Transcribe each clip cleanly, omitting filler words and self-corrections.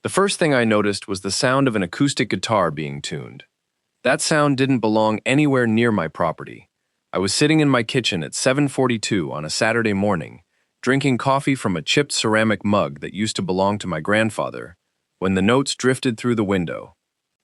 The first thing I noticed was the sound of an acoustic guitar being tuned. That sound didn't belong anywhere near my property. I was sitting in my kitchen at 7:42 on a Saturday morning, drinking coffee from a chipped ceramic mug that used to belong to my grandfather, when the notes drifted through the window.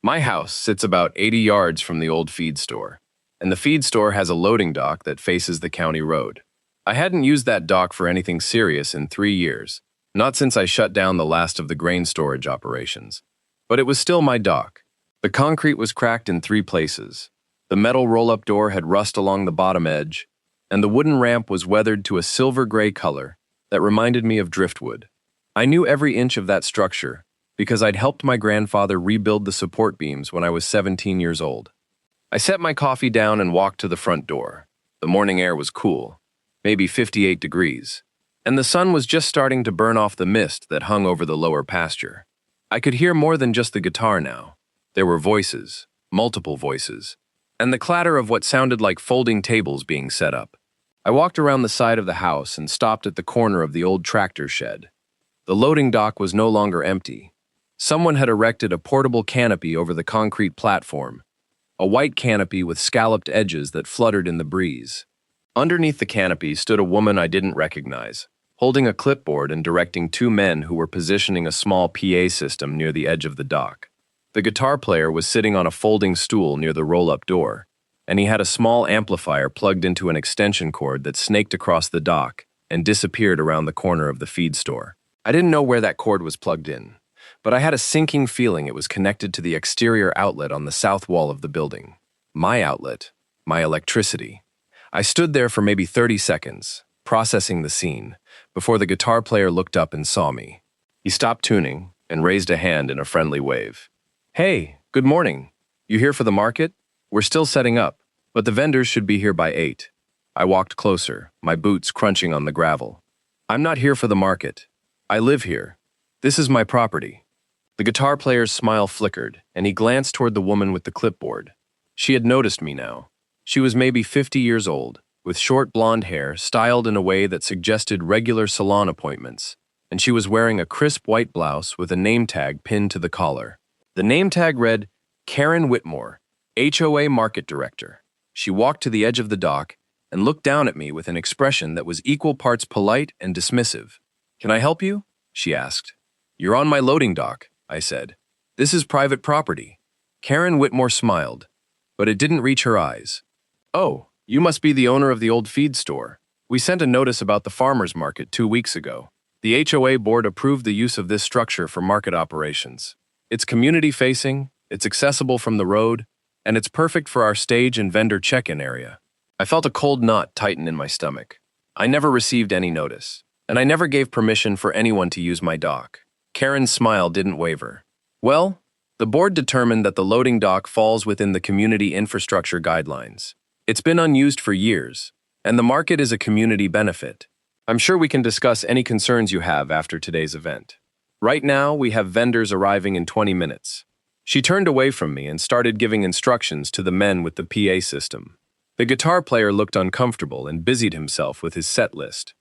My house sits about 80 yards from the old feed store, and the feed store has a loading dock that faces the county road. I hadn't used that dock for anything serious in 3 years, not since I shut down the last of the grain storage operations. But it was still my dock. The concrete was cracked in 3 places. The metal roll-up door had rust along the bottom edge, and the wooden ramp was weathered to a silver-gray color that reminded me of driftwood. I knew every inch of that structure because I'd helped my grandfather rebuild the support beams when I was 17 years old. I set my coffee down and walked to the front door. The morning air was cool, maybe 58 degrees, and the sun was just starting to burn off the mist that hung over the lower pasture. I could hear more than just the guitar now. There were voices, multiple voices, and the clatter of what sounded like folding tables being set up. I walked around the side of the house and stopped at the corner of the old tractor shed. The loading dock was no longer empty. Someone had erected a portable canopy over the concrete platform, a white canopy with scalloped edges that fluttered in the breeze. Underneath the canopy stood a woman I didn't recognize, holding a clipboard and directing 2 men who were positioning a small PA system near the edge of the dock. The guitar player was sitting on a folding stool near the roll-up door, and he had a small amplifier plugged into an extension cord that snaked across the dock and disappeared around the corner of the feed store. I didn't know where that cord was plugged in, but I had a sinking feeling it was connected to the exterior outlet on the south wall of the building. My outlet, my electricity. I stood there for maybe 30 seconds, processing the scene, before the guitar player looked up and saw me. He stopped tuning and raised a hand in a friendly wave. "Hey, good morning. You here for the market? We're still setting up, but the vendors should be here by 8. I walked closer, my boots crunching on the gravel. "I'm not here for the market. I live here. This is my property." The guitar player's smile flickered, and he glanced toward the woman with the clipboard. She had noticed me now. She was maybe 50 years old, with short blonde hair styled in a way that suggested regular salon appointments, and she was wearing a crisp white blouse with a name tag pinned to the collar. The name tag read, Karen Whitmore, HOA Market Director. She walked to the edge of the dock and looked down at me with an expression that was equal parts polite and dismissive. "Can I help you?" she asked. "You're on my loading dock," I said. "This is private property." Karen Whitmore smiled, but it didn't reach her eyes. "Oh, you must be the owner of the old feed store. We sent a notice about the farmer's market 2 weeks ago. The HOA board approved the use of this structure for market operations. It's community-facing, it's accessible from the road, and it's perfect for our stage and vendor check-in area." I felt a cold knot tighten in my stomach. I never received any notice, and I never gave permission for anyone to use my dock. Karen's smile didn't waver. "Well, the board determined that the loading dock falls within the community infrastructure guidelines. It's been unused for years, and the market is a community benefit. I'm sure we can discuss any concerns you have after today's event. Right now, we have vendors arriving in 20 minutes. She turned away from me and started giving instructions to the men with the PA system. The guitar player looked uncomfortable and busied himself with his set list.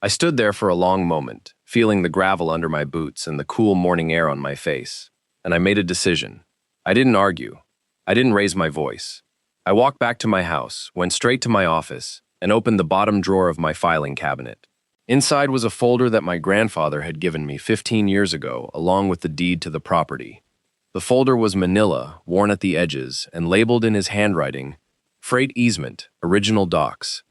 I stood there for a long moment, feeling the gravel under my boots and the cool morning air on my face, and I made a decision. I didn't argue. I didn't raise my voice. I walked back to my house, went straight to my office, and opened the bottom drawer of my filing cabinet. Inside was a folder that my grandfather had given me 15 years ago, along with the deed to the property. The folder was manila, worn at the edges, and labeled in his handwriting, Freight Easement, Original Docs.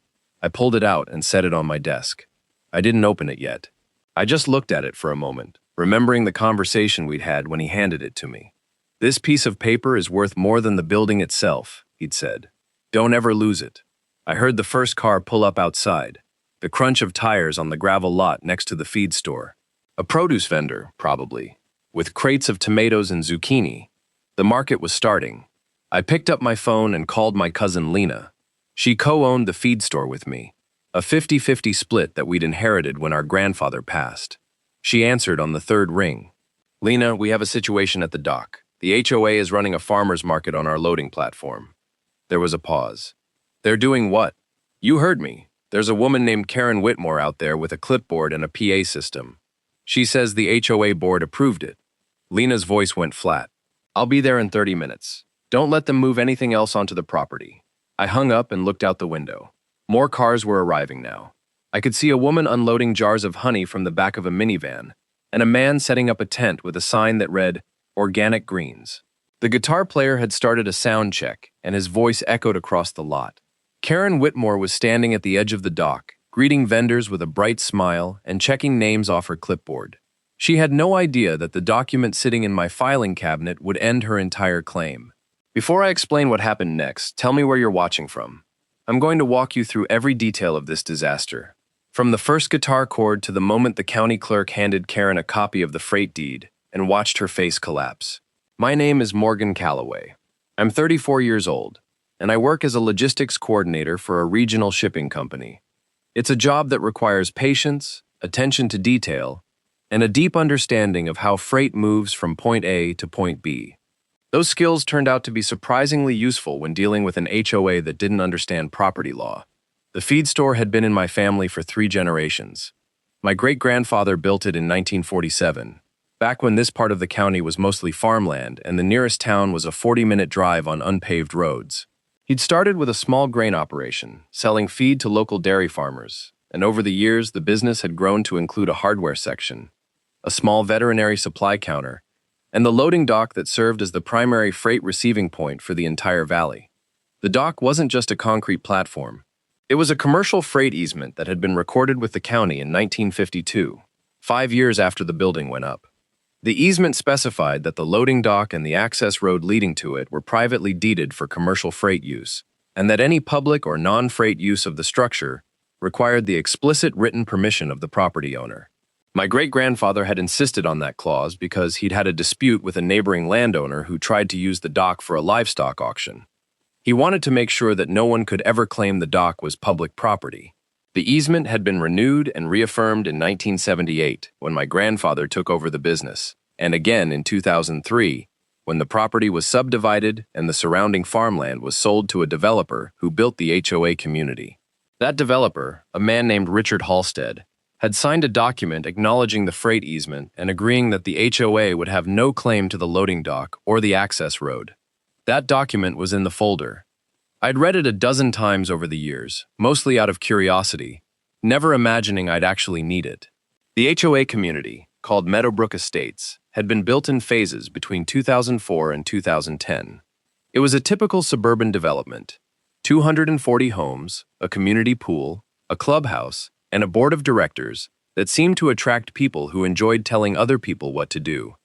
I pulled it out and set it on my desk. I didn't open it yet. I just looked at it for a moment, remembering the conversation we'd had when he handed it to me. "This piece of paper is worth more than the building itself," he'd said. "Don't ever lose it." I heard the first car pull up outside, the crunch of tires on the gravel lot next to the feed store. A produce vendor, probably, with crates of tomatoes and zucchini. The market was starting. I picked up my phone and called my cousin Lena. She co-owned the feed store with me, a 50-50 split that we'd inherited when our grandfather passed. She answered on the third ring. "Lena, we have a situation at the dock. The HOA is running a farmer's market on our loading platform." There was a pause. "They're doing what?" "You heard me. There's a woman named Karen Whitmore out there with a clipboard and a PA system. She says the HOA board approved it. Lena's voice went flat. I'll be there in 30 minutes. Don't let them move anything else onto the property. I hung up and looked out the window. More cars were arriving now. I could see a woman unloading jars of honey from the back of a minivan, and a man setting up a tent with a sign that read, Organic Greens. The guitar player had started a sound check, and his voice echoed across the lot. Karen Whitmore was standing at the edge of the dock, greeting vendors with a bright smile and checking names off her clipboard. She had no idea that the document sitting in my filing cabinet would end her entire claim. Before I explain what happened next, tell me where you're watching from. I'm going to walk you through every detail of this disaster. From the first guitar chord to the moment the county clerk handed Karen a copy of the freight deed and watched her face collapse. My name is Morgan Calloway. I'm 34 years old, and I work as a logistics coordinator for a regional shipping company. It's a job that requires patience, attention to detail, and a deep understanding of how freight moves from point A to point B. Those skills turned out to be surprisingly useful when dealing with an HOA that didn't understand property law. The feed store had been in my family for 3 generations. My great-grandfather built it in 1947, back when this part of the county was mostly farmland and the nearest town was a 40-minute drive on unpaved roads. He'd started with a small grain operation, selling feed to local dairy farmers, and over the years the business had grown to include a hardware section, a small veterinary supply counter, and the loading dock that served as the primary freight receiving point for the entire valley. The dock wasn't just a concrete platform. It was a commercial freight easement that had been recorded with the county in 1952, 5 years after the building went up. The easement specified that the loading dock and the access road leading to it were privately deeded for commercial freight use, and that any public or non-freight use of the structure required the explicit written permission of the property owner. My great-grandfather had insisted on that clause because he'd had a dispute with a neighboring landowner who tried to use the dock for a livestock auction. He wanted to make sure that no one could ever claim the dock was public property. The easement had been renewed and reaffirmed in 1978 when my grandfather took over the business, and again in 2003 when the property was subdivided and the surrounding farmland was sold to a developer who built the HOA community. That developer, a man named Richard Halstead, had signed a document acknowledging the freight easement and agreeing that the HOA would have no claim to the loading dock or the access road. That document was in the folder. I'd read it a dozen times over the years, mostly out of curiosity, never imagining I'd actually need it. The HOA community, called Meadowbrook Estates, had been built in phases between 2004 and 2010. It was a typical suburban development: 240 homes, a community pool, a clubhouse, and a board of directors that seemed to attract people who enjoyed telling other people what to do.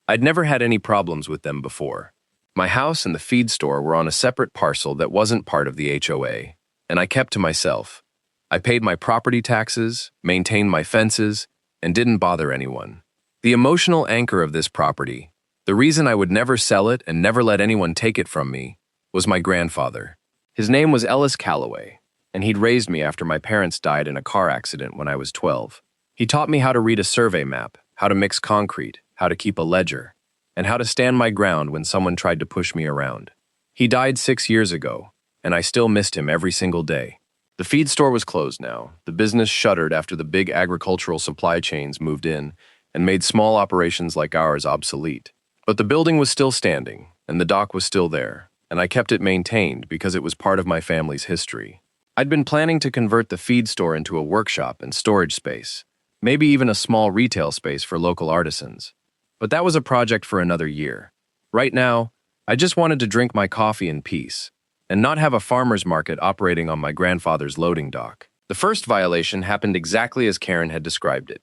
I'd never had any problems with them before. My house and the feed store were on a separate parcel that wasn't part of the HOA, and I kept to myself. I paid my property taxes, maintained my fences, and didn't bother anyone. The emotional anchor of this property, the reason I would never sell it and never let anyone take it from me, was my grandfather. His name was Ellis Calloway, and he'd raised me after my parents died in a car accident when I was 12. He taught me how to read a survey map, how to mix concrete, how to keep a ledger, and how to stand my ground when someone tried to push me around. He died 6 years ago, and I still missed him every single day. The feed store was closed now. The business shuttered after the big agricultural supply chains moved in and made small operations like ours obsolete. But the building was still standing, and the dock was still there, and I kept it maintained because it was part of my family's history. I'd been planning to convert the feed store into a workshop and storage space, maybe even a small retail space for local artisans. But that was a project for another year. Right now, I just wanted to drink my coffee in peace and not have a farmer's market operating on my grandfather's loading dock. The first violation happened exactly as Karen had described it.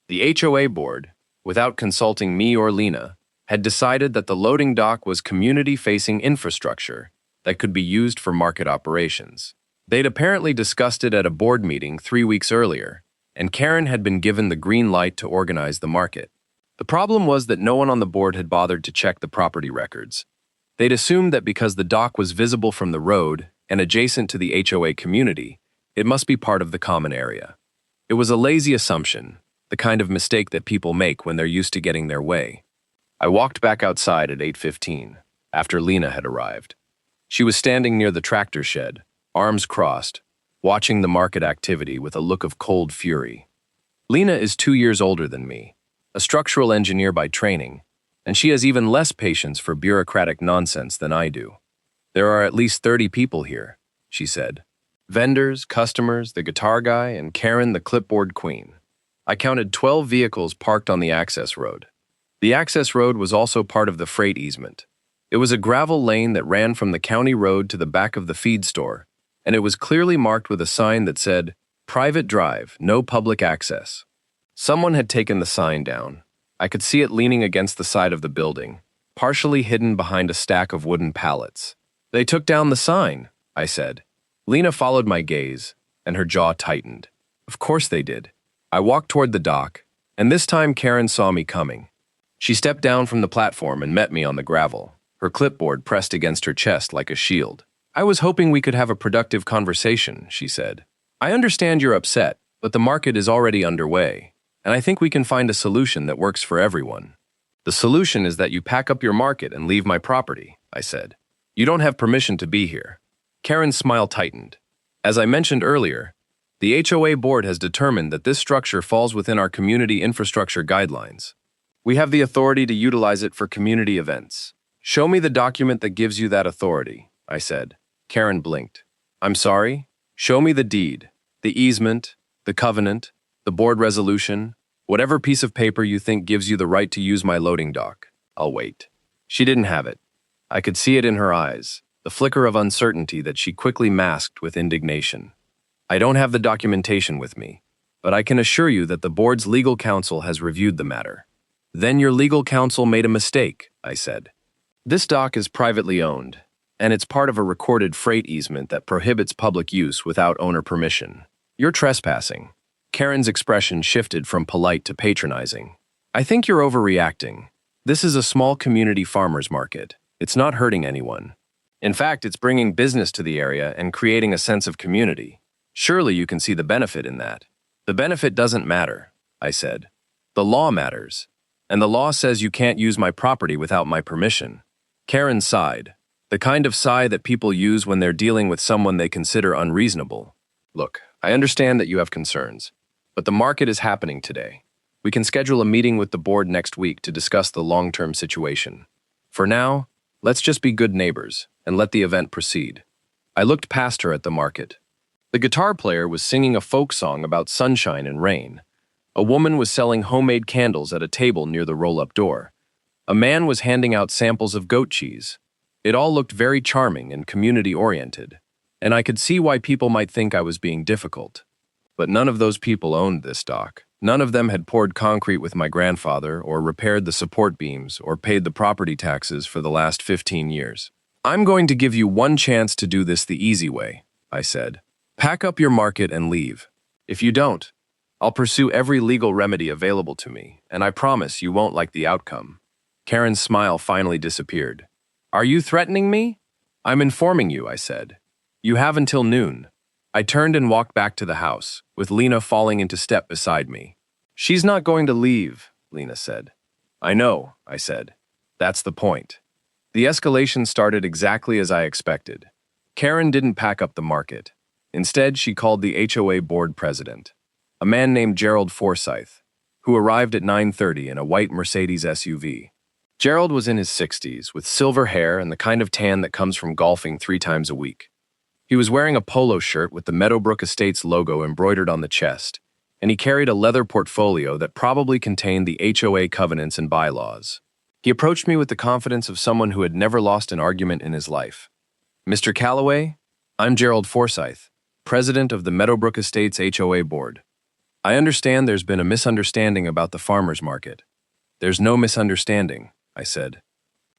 The HOA board, without consulting me or Lena, had decided that the loading dock was community-facing infrastructure that could be used for market operations. They'd apparently discussed it at a board meeting 3 weeks earlier, and Karen had been given the green light to organize the market. The problem was that no one on the board had bothered to check the property records. They'd assumed that because the dock was visible from the road and adjacent to the HOA community, it must be part of the common area. It was a lazy assumption, the kind of mistake that people make when they're used to getting their way. I walked back outside at 8:15, after Lena had arrived. She was standing near the tractor shed, arms crossed, watching the market activity with a look of cold fury. Lena is 2 years older than me, a structural engineer by training, And she has even less patience for bureaucratic nonsense than I do. There are at least 30 people here, she said. Vendors, customers, the guitar guy, and Karen, the clipboard queen. I counted 12 vehicles parked on the access road. The access road was also part of the freight easement. It was a gravel lane that ran from the county road to the back of the feed store, and it was clearly marked with a sign that said, "Private drive, no public access." Someone had taken the sign down. I could see it leaning against the side of the building, partially hidden behind a stack of wooden pallets. "They took down the sign," I said. Lena followed my gaze, and her jaw tightened. Of course they did. I walked toward the dock, and this time Karen saw me coming. She stepped down from the platform and met me on the gravel, her clipboard pressed against her chest like a shield. "I was hoping we could have a productive conversation," she said. "I understand you're upset, but the market is already underway, and I think we can find a solution that works for everyone." "The solution is that you pack up your market and leave my property," I said. "You don't have permission to be here." Karen's smile tightened. "As I mentioned earlier, the HOA board has determined that this structure falls within our community infrastructure guidelines. We have the authority to utilize it for community events. Show me the document that gives you that authority," I said. Karen blinked. "I'm sorry? Show me the deed, the easement, the covenant, the board resolution, whatever piece of paper you think gives you the right to use my loading dock. I'll wait." She didn't have it. I could see it in her eyes, the flicker of uncertainty that she quickly masked with indignation. "I don't have the documentation with me, but I can assure you that the board's legal counsel has reviewed the matter." "Then your legal counsel made a mistake," I said. "This dock is privately owned, and it's part of a recorded freight easement that prohibits public use without owner permission. You're trespassing." Karen's expression shifted from polite to patronizing. "I think you're overreacting. This is a small community farmers market. It's not hurting anyone. In fact, it's bringing business to the area and creating a sense of community. Surely you can see the benefit in that." "The benefit doesn't matter," I said. "The law matters, and the law says you can't use my property without my permission." Karen sighed, the kind of sigh that people use when they're dealing with someone they consider unreasonable. "Look, I understand that you have concerns, but the market is happening today. We can schedule a meeting with the board next week to discuss the long-term situation. For now, let's just be good neighbors and let the event proceed." I looked past her at the market. The guitar player was singing a folk song about sunshine and rain. A woman was selling homemade candles at a table near the roll-up door. A man was handing out samples of goat cheese. It all looked very charming and community-oriented, and I could see why people might think I was being difficult. But none of those people owned this dock. None of them had poured concrete with my grandfather, or repaired the support beams, or paid the property taxes for the last 15 years. "I'm going to give you one chance to do this the easy way," I said. "Pack up your market and leave. If you don't, I'll pursue every legal remedy available to me, and I promise you won't like the outcome." Karen's smile finally disappeared. "Are you threatening me?" "I'm informing you," I said. "You have until noon." I turned and walked back to the house, with Lena falling into step beside me. "She's not going to leave," Lena said. "I know," I said. "That's the point." The escalation started exactly as I expected. Karen didn't pack up the market. Instead, she called the HOA board president, a man named Gerald Forsyth, who arrived at 9:30 in a white Mercedes SUV. Gerald was in his 60s, with silver hair and the kind of tan that comes from golfing 3 times a week. He was wearing a polo shirt with the Meadowbrook Estates logo embroidered on the chest, and he carried a leather portfolio that probably contained the HOA covenants and bylaws. He approached me with the confidence of someone who had never lost an argument in his life. "Mr. Calloway, I'm Gerald Forsyth, president of the Meadowbrook Estates HOA board. I understand there's been a misunderstanding about the farmers market." "There's no misunderstanding," I said.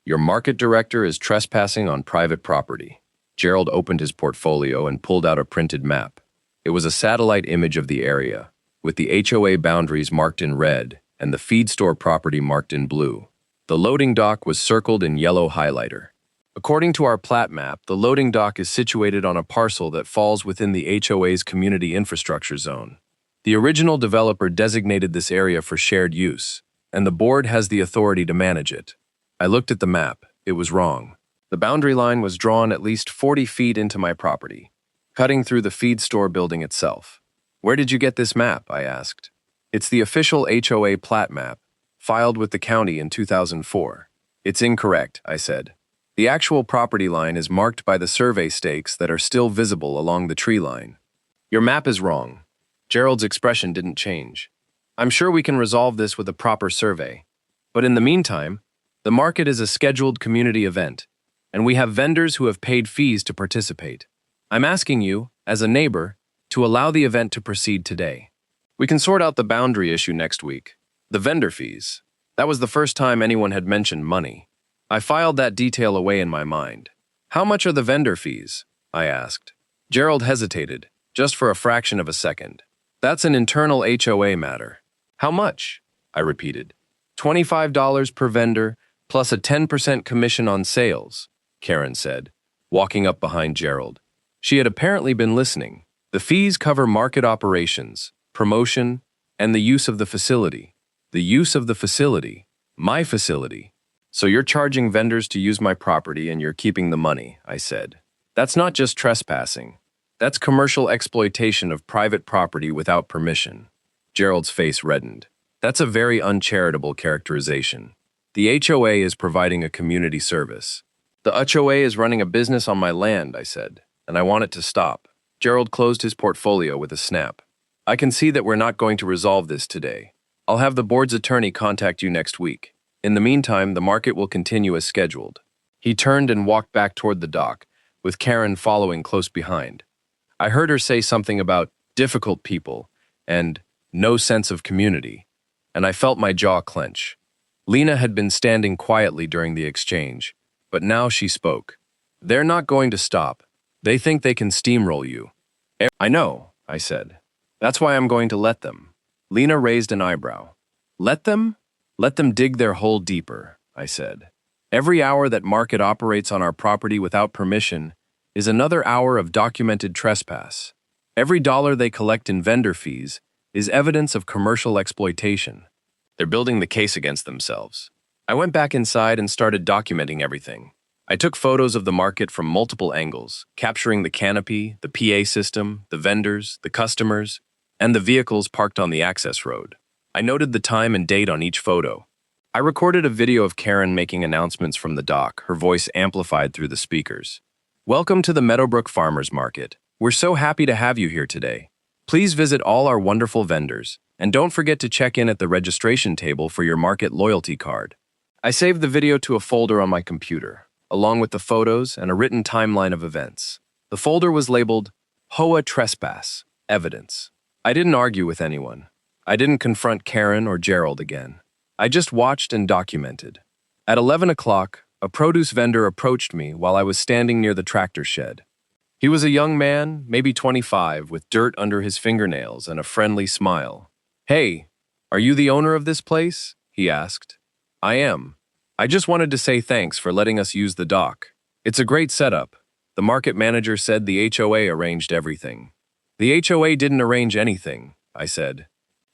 "Your market director is trespassing on private property." Gerald opened his portfolio and pulled out a printed map. It was a satellite image of the area, with the HOA boundaries marked in red and the feed store property marked in blue. The loading dock was circled in yellow highlighter. "According to our plat map, the loading dock is situated on a parcel that falls within the HOA's community infrastructure zone. The original developer designated this area for shared use, and the board has the authority to manage it." I looked at the map. It was wrong. The boundary line was drawn at least 40 feet into my property, cutting through the feed store building itself. "Where did you get this map?" I asked. "It's the official HOA plat map. filed with the county in 2004. It's incorrect, I said. The actual property line is marked by the survey stakes that are still visible along the tree line. Your map is wrong. Gerald's expression didn't change. I'm sure we can resolve this with a proper survey. But in the meantime, the market is a scheduled community event, and we have vendors who have paid fees to participate. I'm asking you, as a neighbor, to allow the event to proceed today. We can sort out the boundary issue next week. The vendor fees. That was the first time anyone had mentioned money. I filed that detail away in my mind. How much are the vendor fees? I asked. Gerald hesitated, just for a fraction of a second. That's an internal HOA matter. How much? I repeated. $25 per vendor, plus a 10% commission on sales, Karen said, walking up behind Gerald. She had apparently been listening. The fees cover market operations, promotion, and the use of the facility. The use of the facility. My facility. So you're charging vendors to use my property and you're keeping the money, I said. That's not just trespassing. That's commercial exploitation of private property without permission. Gerald's face reddened. That's a very uncharitable characterization. The HOA is providing a community service. The HOA is running a business on my land, I said, and I want it to stop. Gerald closed his portfolio with a snap. I can see that we're not going to resolve this today. I'll have the board's attorney contact you next week. In the meantime, the market will continue as scheduled. He turned and walked back toward the dock, with Karen following close behind. I heard her say something about difficult people and no sense of community, and I felt my jaw clench. Lena had been standing quietly during the exchange, but now she spoke. They're not going to stop. They think they can steamroll you. I know, I said. That's why I'm going to let them. Lena raised an eyebrow. Let them? Let them dig their hole deeper, I said. Every hour that market operates on our property without permission is another hour of documented trespass. Every dollar they collect in vendor fees is evidence of commercial exploitation. They're building the case against themselves. I went back inside and started documenting everything. I took photos of the market from multiple angles, capturing the canopy, the PA system, the vendors, the customers, and the vehicles parked on the access road. I noted the time and date on each photo. I recorded a video of Karen making announcements from the dock, her voice amplified through the speakers. Welcome to the Meadowbrook Farmers Market. We're so happy to have you here today. Please visit all our wonderful vendors, and don't forget to check in at the registration table for your market loyalty card. I saved the video to a folder on my computer, along with the photos and a written timeline of events. The folder was labeled HOA Trespass, Evidence. I didn't argue with anyone. I didn't confront Karen or Gerald again. I just watched and documented. At 11 o'clock, a produce vendor approached me while I was standing near the tractor shed. He was a young man, maybe 25, with dirt under his fingernails and a friendly smile. Hey, are you the owner of this place? He asked. I am. I just wanted to say thanks for letting us use the dock. It's a great setup. The market manager said the HOA arranged everything. The HOA didn't arrange anything, I said.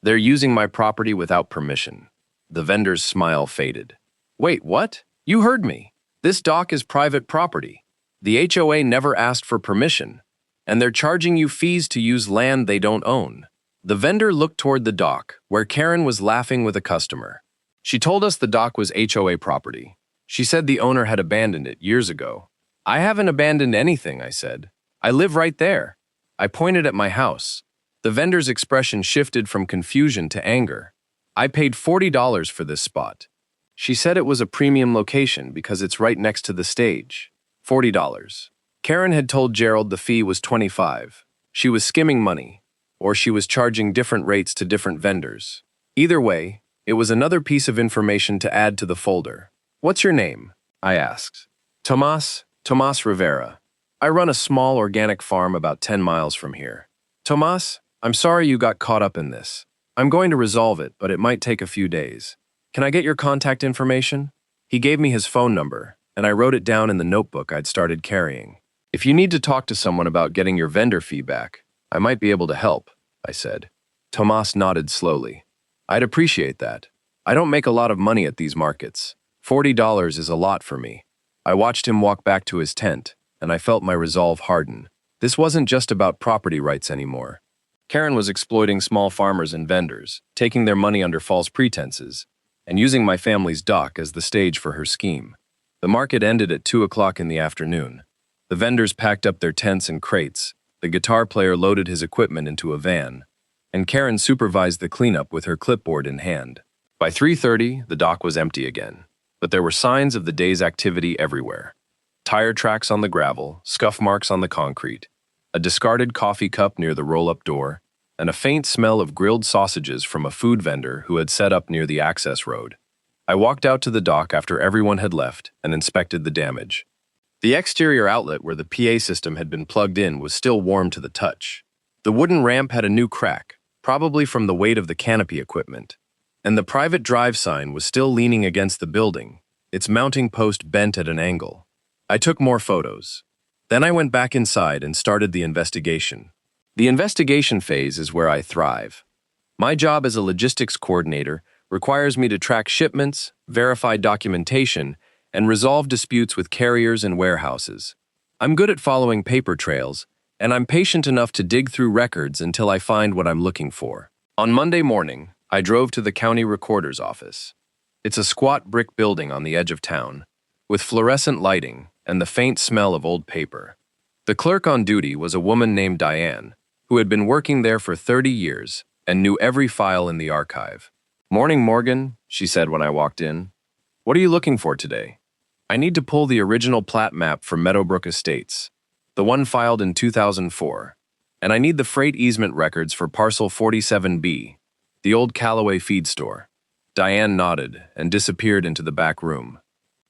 They're using my property without permission. The vendor's smile faded. Wait, what? You heard me. This dock is private property. The HOA never asked for permission, and they're charging you fees to use land they don't own. The vendor looked toward the dock, where Karen was laughing with a customer. She told us the dock was HOA property. She said the owner had abandoned it years ago. I haven't abandoned anything, I said. I live right there. I pointed at my house. The vendor's expression shifted from confusion to anger. I paid $40 for this spot. She said it was a premium location because it's right next to the stage. $40. Karen had told Gerald the fee was $25. She was skimming money, or she was charging different rates to different vendors. Either way, it was another piece of information to add to the folder. What's your name? I asked. Tomas Rivera. I run a small organic farm about 10 miles from here. Tomas, I'm sorry you got caught up in this. I'm going to resolve it, but it might take a few days. Can I get your contact information? He gave me his phone number, and I wrote it down in the notebook I'd started carrying. If you need to talk to someone about getting your vendor feedback, I might be able to help, I said. Tomas nodded slowly. I'd appreciate that. I don't make a lot of money at these markets. $40 is a lot for me. I watched him walk back to his tent, and I felt my resolve harden. This wasn't just about property rights anymore. Karen was exploiting small farmers and vendors, taking their money under false pretenses. and using my family's dock as the stage for her scheme. The market ended at 2 o'clock in the afternoon. The vendors packed up their tents and crates, the guitar player loaded his equipment into a van, and Karen supervised the cleanup with her clipboard in hand. By 3:30, the dock was empty again, but there were signs of the day's activity everywhere. Tire tracks on the gravel, scuff marks on the concrete, a discarded coffee cup near the roll-up door, and a faint smell of grilled sausages from a food vendor who had set up near the access road. I walked out to the dock after everyone had left and inspected the damage. The exterior outlet where the PA system had been plugged in was still warm to the touch. The wooden ramp had a new crack, probably from the weight of the canopy equipment, and the private drive sign was still leaning against the building, its mounting post bent at an angle. I took more photos. Then I went back inside and started the investigation. The investigation phase is where I thrive. My job as a logistics coordinator requires me to track shipments, verify documentation, and resolve disputes with carriers and warehouses. I'm good at following paper trails, and I'm patient enough to dig through records until I find what I'm looking for. On Monday morning, I drove to the county recorder's office. It's a squat brick building on the edge of town, with fluorescent lighting and the faint smell of old paper. The clerk on duty was a woman named Diane, who had been working there for 30 years and knew every file in the archive. "Morning, Morgan," she said when I walked in. "What are you looking for today?" "I need to pull the original plat map for Meadowbrook Estates, the one filed in 2004, and I need the freight easement records for parcel 47B, the old Callaway feed store." Diane nodded and disappeared into the back room.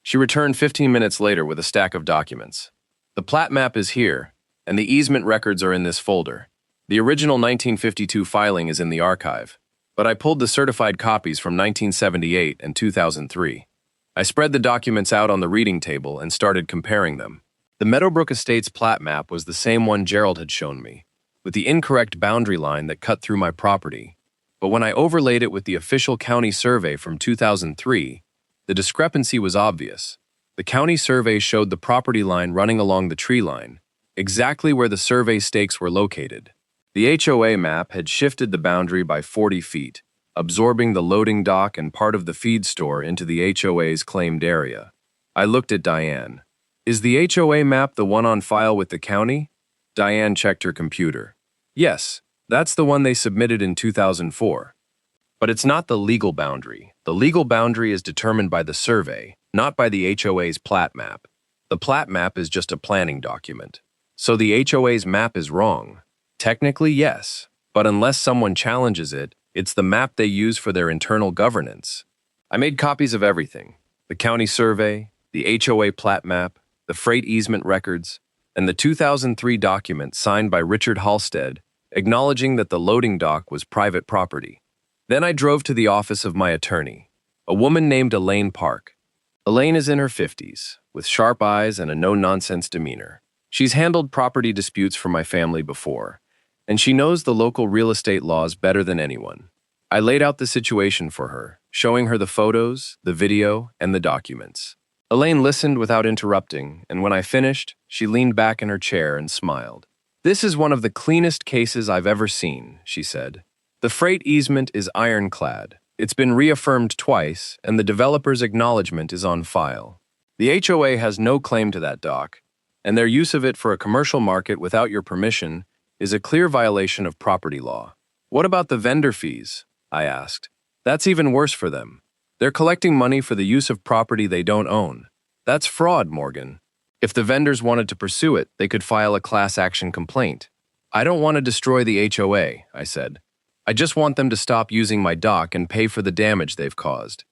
She returned 15 minutes later with a stack of documents. "The plat map is here, and the easement records are in this folder. The original 1952 filing is in the archive, but I pulled the certified copies from 1978 and 2003. I spread the documents out on the reading table and started comparing them. The Meadowbrook Estates plat map was the same one Gerald had shown me, with the incorrect boundary line that cut through my property. But when I overlaid it with the official county survey from 2003, the discrepancy was obvious. The county survey showed the property line running along the tree line, exactly where the survey stakes were located. The HOA map had shifted the boundary by 40 feet, absorbing the loading dock and part of the feed store into the HOA's claimed area. I looked at Diane. "Is the HOA map the one on file with the county?" Diane checked her computer. "Yes, that's the one they submitted in 2004. But it's not the legal boundary. The legal boundary is determined by the survey, not by the HOA's plat map. The plat map is just a planning document. So the HOA's map is wrong. Technically, yes, but unless someone challenges it, it's the map they use for their internal governance." I made copies of everything: the county survey, the HOA plat map, the freight easement records, and the 2003 document signed by Richard Halstead acknowledging that the loading dock was private property. Then I drove to the office of my attorney, a woman named Elaine Park. Elaine is in her 50s, with sharp eyes and a no-nonsense demeanor. She's handled property disputes for my family before, and she knows the local real estate laws better than anyone. I laid out the situation for her, showing her the photos, the video, and the documents. Elaine listened without interrupting, and when I finished, she leaned back in her chair and smiled. "This is one of the cleanest cases I've ever seen," she said. "The freight easement is ironclad. It's been reaffirmed twice, and the developer's acknowledgement is on file. The HOA has no claim to that dock, and their use of it for a commercial market without your permission is a clear violation of property law." "What about the vendor fees?" I asked. "That's even worse for them. They're collecting money for the use of property they don't own. That's fraud, Morgan. If the vendors wanted to pursue it, they could file a class action complaint." "I don't want to destroy the HOA," I said. "I just want them to stop using my dock and pay for the damage they've caused."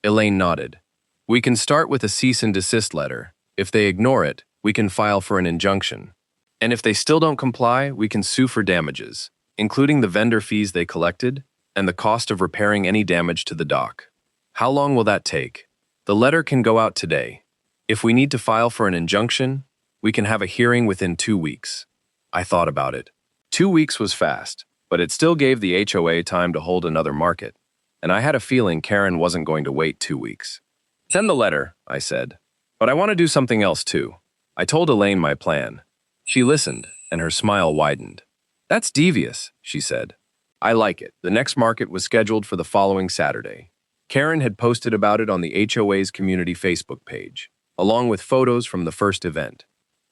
Elaine nodded. "We can start with a cease and desist letter. If they ignore it, we can file for an injunction. And if they still don't comply, we can sue for damages, including the vendor fees they collected and the cost of repairing any damage to the dock." "How long will that take?" "The letter can go out today. If we need to file for an injunction, we can have a hearing within 2 weeks." I thought about it. 2 weeks was fast, but it still gave the HOA time to hold another market, and I had a feeling Karen wasn't going to wait 2 weeks. "Send the letter," I said. "But I want to do something else too." I told Elaine my plan. She listened, and her smile widened. "That's devious," she said. "I like it." The next market was scheduled for the following Saturday. Karen had posted about it on the HOA's community Facebook page, along with photos from the first event.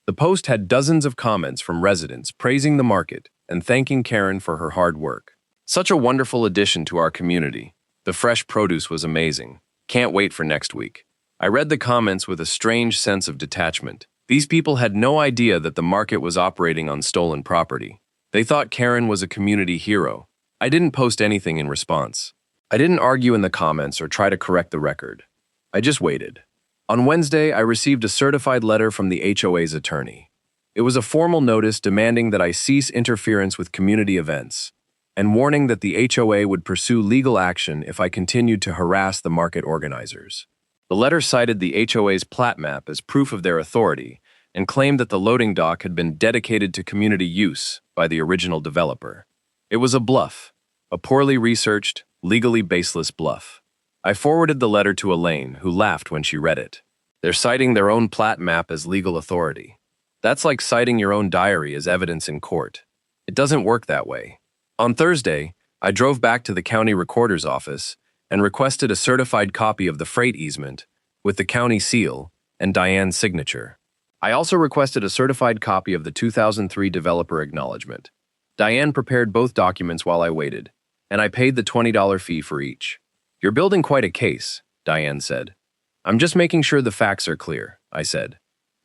The post had dozens of comments from residents praising the market and thanking Karen for her hard work. Such a wonderful addition to our community. The fresh produce was amazing. Can't wait for next week. I read the comments with a strange sense of detachment. These people had no idea that the market was operating on stolen property. They thought Karen was a community hero. I didn't post anything in response. I didn't argue in the comments or try to correct the record. I just waited. On Wednesday, I received a certified letter from the HOA's attorney. It was a formal notice demanding that I cease interference with community events and warning that the HOA would pursue legal action if I continued to harass the market organizers. The letter cited the HOA's plat map as proof of their authority and claimed that the loading dock had been dedicated to community use by the original developer. It was a bluff, a poorly researched, legally baseless bluff. I forwarded the letter to Elaine, who laughed when she read it. They're citing their own plat map as legal authority. That's like citing your own diary as evidence in court. It doesn't work that way. On Thursday, I drove back to the county recorder's office and requested a certified copy of the freight easement with the county seal and Diane's signature. I also requested a certified copy of the 2003 developer acknowledgement. Diane prepared both documents while I waited, and I paid the $20 fee for each. "You're building quite a case," Diane said. "I'm just making sure the facts are clear," I said.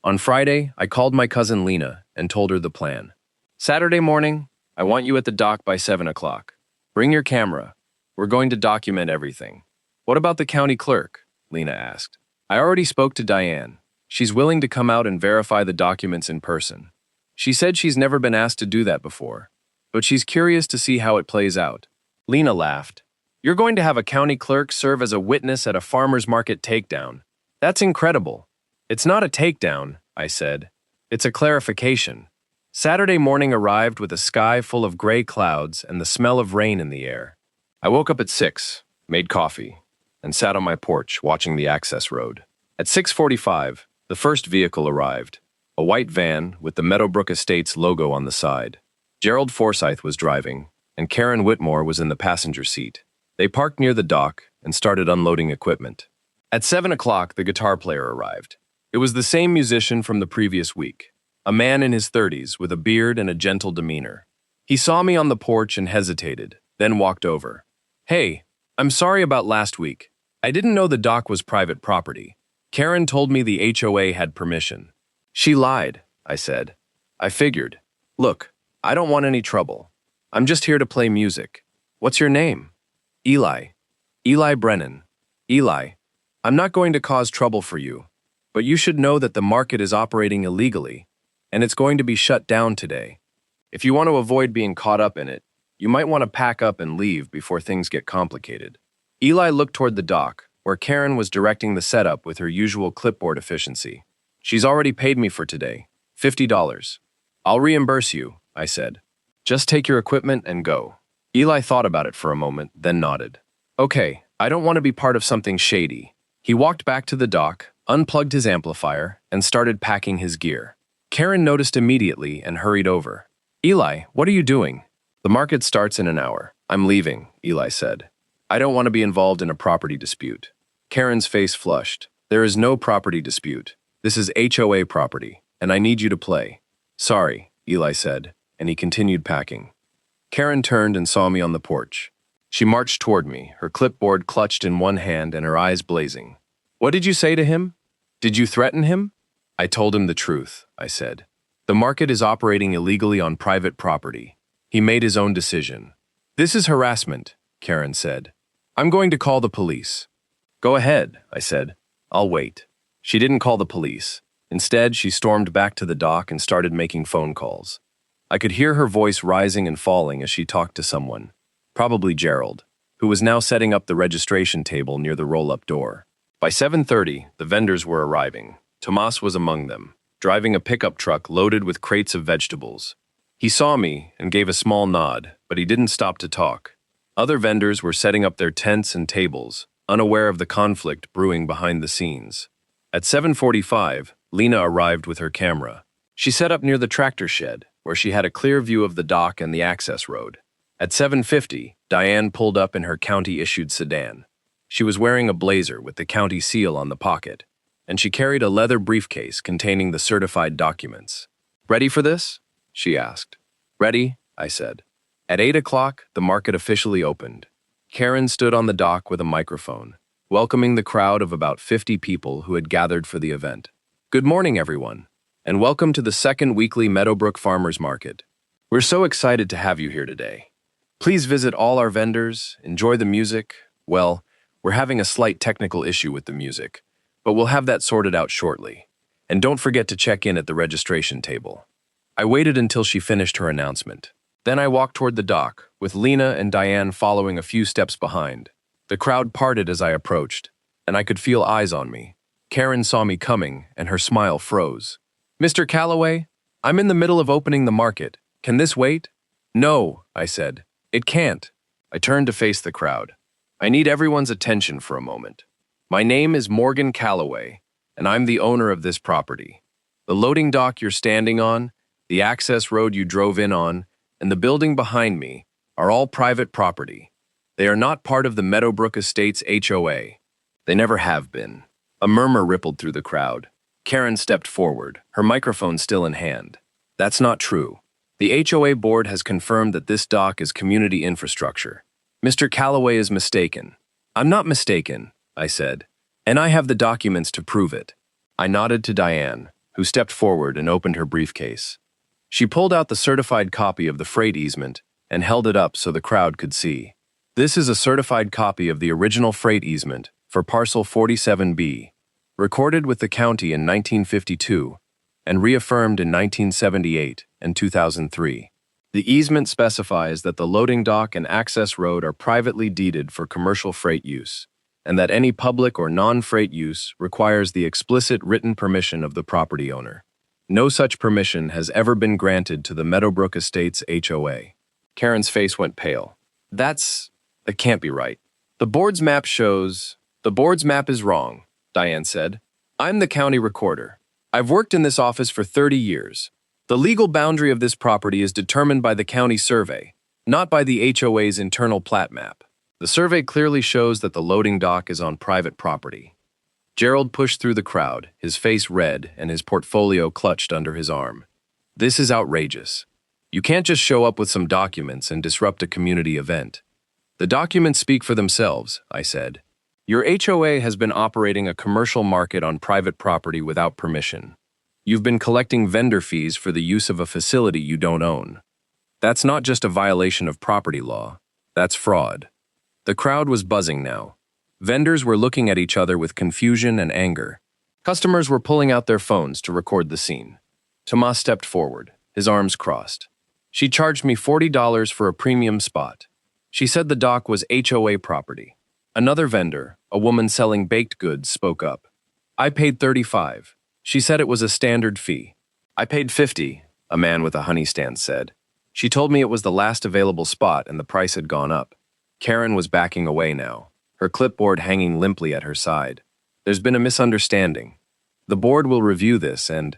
On Friday, I called my cousin Lena and told her the plan. "Saturday morning, I want you at the dock by 7 o'clock. Bring your camera. We're going to document everything." "What about the county clerk?" Lena asked. "I already spoke to Diane. She's willing to come out and verify the documents in person. She said she's never been asked to do that before, but she's curious to see how it plays out." Lena laughed. "You're going to have a county clerk serve as a witness at a farmer's market takedown. That's incredible." "It's not a takedown," I said. "It's a clarification." Saturday morning arrived with a sky full of gray clouds and the smell of rain in the air. I woke up at 6, made coffee, and sat on my porch watching the access road. At 6:45, the first vehicle arrived, a white van with the Meadowbrook Estates logo on the side. Gerald Forsyth was driving, and Karen Whitmore was in the passenger seat. They parked near the dock and started unloading equipment. At 7 o'clock, the guitar player arrived. It was the same musician from the previous week, a man in his 30s with a beard and a gentle demeanor. He saw me on the porch and hesitated, then walked over. "Hey, I'm sorry about last week. I didn't know the dock was private property. Karen told me the HOA had permission." "She lied," I said. "I figured. Look, I don't want any trouble. I'm just here to play music. What's your name?" "Eli. Eli Brennan." "Eli, I'm not going to cause trouble for you, but you should know that the market is operating illegally, and it's going to be shut down today. If you want to avoid being caught up in it, you might want to pack up and leave before things get complicated." Eli looked toward the dock, where Karen was directing the setup with her usual clipboard efficiency. "She's already paid me for today, $50. "I'll reimburse you," I said. "Just take your equipment and go." Eli thought about it for a moment, then nodded. "Okay, I don't want to be part of something shady." He walked back to the dock, unplugged his amplifier, and started packing his gear. Karen noticed immediately and hurried over. "Eli, what are you doing?" "The market starts in an hour. I'm leaving," Eli said. "I don't want to be involved in a property dispute." Karen's face flushed. "There is no property dispute. This is HOA property, and I need you to play." "Sorry," Eli said, and he continued packing. Karen turned and saw me on the porch. She marched toward me, her clipboard clutched in one hand and her eyes blazing. "What did you say to him? Did you threaten him?" "I told him the truth," I said. "The market is operating illegally on private property. He made his own decision." "This is harassment," Karen said. "I'm going to call the police." "Go ahead," I said. "I'll wait." She didn't call the police. Instead, she stormed back to the dock and started making phone calls. I could hear her voice rising and falling as she talked to someone, probably Gerald, who was now setting up the registration table near the roll-up door. By 7:30, the vendors were arriving. Tomas was among them, driving a pickup truck loaded with crates of vegetables. He saw me and gave a small nod, but he didn't stop to talk. Other vendors were setting up their tents and tables, unaware of the conflict brewing behind the scenes. At 7:45, Lena arrived with her camera. She set up near the tractor shed, where she had a clear view of the dock and the access road. At 7:50, Diane pulled up in her county-issued sedan. She was wearing a blazer with the county seal on the pocket, and she carried a leather briefcase containing the certified documents. "Ready for this?" she asked. "Ready," I said. At 8 o'clock, the market officially opened. Karen stood on the dock with a microphone, welcoming the crowd of about 50 people who had gathered for the event. "Good morning, everyone, and welcome to the second weekly Meadowbrook Farmers Market. We're so excited to have you here today. Please visit all our vendors, enjoy the music. Well, we're having a slight technical issue with the music, but we'll have that sorted out shortly. And don't forget to check in at the registration table." I waited until she finished her announcement. Then I walked toward the dock, with Lena and Diane following a few steps behind. The crowd parted as I approached, and I could feel eyes on me. Karen saw me coming, and her smile froze. "Mr. Calloway, I'm in the middle of opening the market. Can this wait?" "No," I said. "It can't." I turned to face the crowd. "I need everyone's attention for a moment. My name is Morgan Calloway, and I'm the owner of this property. The loading dock you're standing on, the access road you drove in on, and the building behind me are all private property. They are not part of the Meadowbrook Estates HOA. They never have been." A murmur rippled through the crowd. Karen stepped forward, her microphone still in hand. "That's not true. The HOA board has confirmed that this dock is community infrastructure. Mr. Calloway is mistaken." "I'm not mistaken," I said, "and I have the documents to prove it." I nodded to Diane, who stepped forward and opened her briefcase. She pulled out the certified copy of the freight easement and held it up so the crowd could see. "This is a certified copy of the original freight easement for parcel 47B, recorded with the county in 1952 and reaffirmed in 1978 and 2003. The easement specifies that the loading dock and access road are privately deeded for commercial freight use, and that any public or non-freight use requires the explicit written permission of the property owner. No such permission has ever been granted to the Meadowbrook Estates HOA." Karen's face went pale. That can't be right. The board's map is wrong," Diane said. "I'm the county recorder. I've worked in this office for 30 years. The legal boundary of this property is determined by the county survey, not by the HOA's internal plat map. The survey clearly shows that the loading dock is on private property." Gerald pushed through the crowd, his face red and his portfolio clutched under his arm. "This is outrageous. You can't just show up with some documents and disrupt a community event." "The documents speak for themselves," I said. "Your HOA has been operating a commercial market on private property without permission. You've been collecting vendor fees for the use of a facility you don't own. That's not just a violation of property law. That's fraud." The crowd was buzzing now. Vendors were looking at each other with confusion and anger. Customers were pulling out their phones to record the scene. Tomas stepped forward, his arms crossed. "She charged me $40 for a premium spot. She said the dock was HOA property." Another vendor, a woman selling baked goods, spoke up. "I paid $35. She said it was a standard fee." "I paid $50, a man with a honey stand said. "She told me it was the last available spot and the price had gone up." Karen was backing away now, her clipboard hanging limply at her side. "There's been a misunderstanding. The board will review this and—"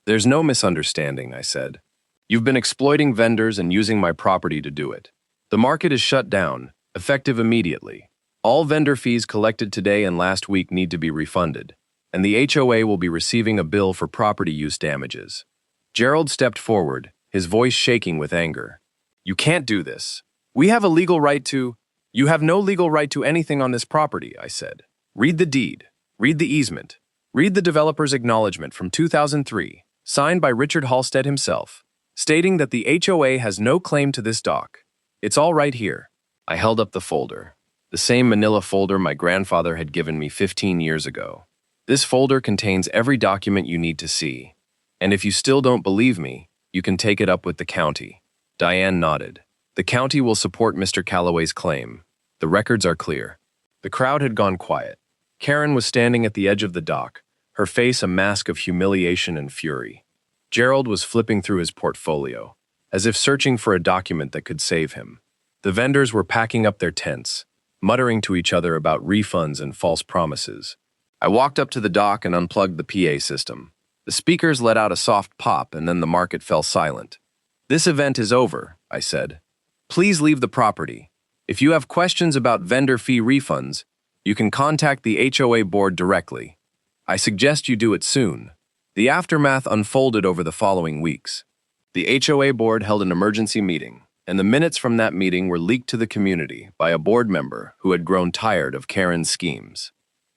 "There's no misunderstanding," I said. "You've been exploiting vendors and using my property to do it. The market is shut down, effective immediately. All vendor fees collected today and last week need to be refunded, and the HOA will be receiving a bill for property use damages." Gerald stepped forward, his voice shaking with anger. "You can't do this. We have a legal right to—" "You have no legal right to anything on this property," I said. "Read the deed. Read the easement. Read the developer's acknowledgement from 2003, signed by Richard Halstead himself, stating that the HOA has no claim to this dock. It's all right here." I held up the folder, the same manila folder my grandfather had given me 15 years ago. "This folder contains every document you need to see, and if you still don't believe me, you can take it up with the county." Diane nodded. "The county will support Mr. Calloway's claim. The records are clear." The crowd had gone quiet. Karen was standing at the edge of the dock, her face a mask of humiliation and fury. Gerald was flipping through his portfolio, as if searching for a document that could save him. The vendors were packing up their tents, muttering to each other about refunds and false promises. I walked up to the dock and unplugged the PA system. The speakers let out a soft pop and then the market fell silent. "This event is over," I said. "Please leave the property. If you have questions about vendor fee refunds, You can contact the HOA board directly. I suggest you do it soon. The aftermath unfolded over the following weeks. The HOA board held an emergency meeting, and the minutes from that meeting were leaked to the community by a board member who had grown tired of Karen's schemes.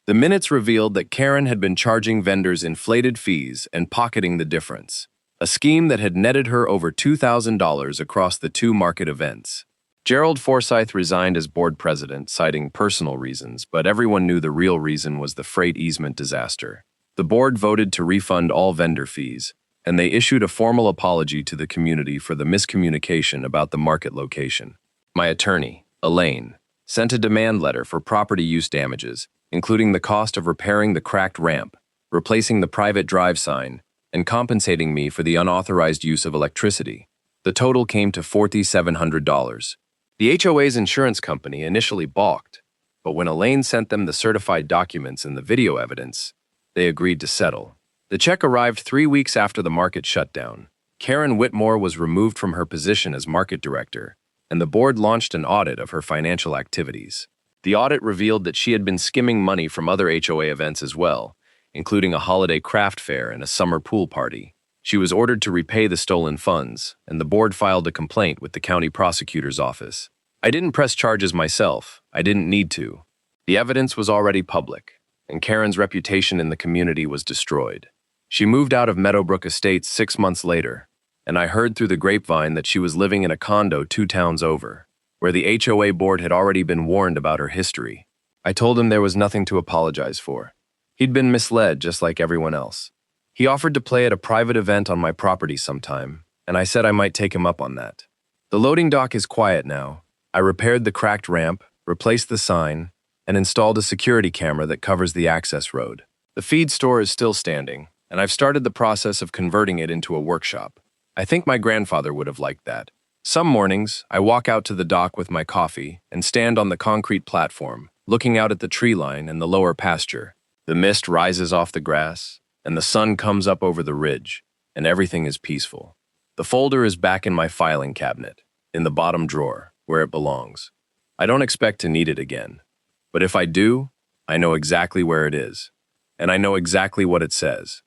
The minutes revealed that Karen had been charging vendors inflated fees and pocketing the difference, a scheme that had netted her over $2,000 across the two market events. Gerald Forsyth resigned as board president, citing personal reasons, but everyone knew the real reason was the freight easement disaster. The board voted to refund all vendor fees, and they issued a formal apology to the community for the miscommunication about the market location. My attorney, Elaine, sent a demand letter for property use damages, including the cost of repairing the cracked ramp, replacing the private drive sign, and compensating me for the unauthorized use of electricity. The total came to $4,700. The HOA's insurance company initially balked, but when Elaine sent them the certified documents and the video evidence, they agreed to settle. The check arrived 3 weeks after the market shut down. Karen Whitmore was removed from her position as market director, and the board launched an audit of her financial activities. The audit revealed that she had been skimming money from other HOA events as well, including a holiday craft fair and a summer pool party. She was ordered to repay the stolen funds, and the board filed a complaint with the county prosecutor's office. I didn't press charges myself. I didn't need to. The evidence was already public, and Karen's reputation in the community was destroyed. She moved out of Meadowbrook Estates 6 months later, and I heard through the grapevine that she was living in a condo 2 towns over, where the HOA board had already been warned about her history. I told him there was nothing to apologize for. He'd been misled just like everyone else. He offered to play at a private event on my property sometime, and I said I might take him up on that. The loading dock is quiet now. I repaired the cracked ramp, replaced the sign, and installed a security camera that covers the access road. The feed store is still standing, and I've started the process of converting it into a workshop. I think my grandfather would have liked that. Some mornings, I walk out to the dock with my coffee and stand on the concrete platform, looking out at the tree line and the lower pasture. The mist rises off the grass, and the sun comes up over the ridge, and everything is peaceful. The folder is back in my filing cabinet, in the bottom drawer, where it belongs. I don't expect to need it again, but if I do, I know exactly where it is, and I know exactly what it says.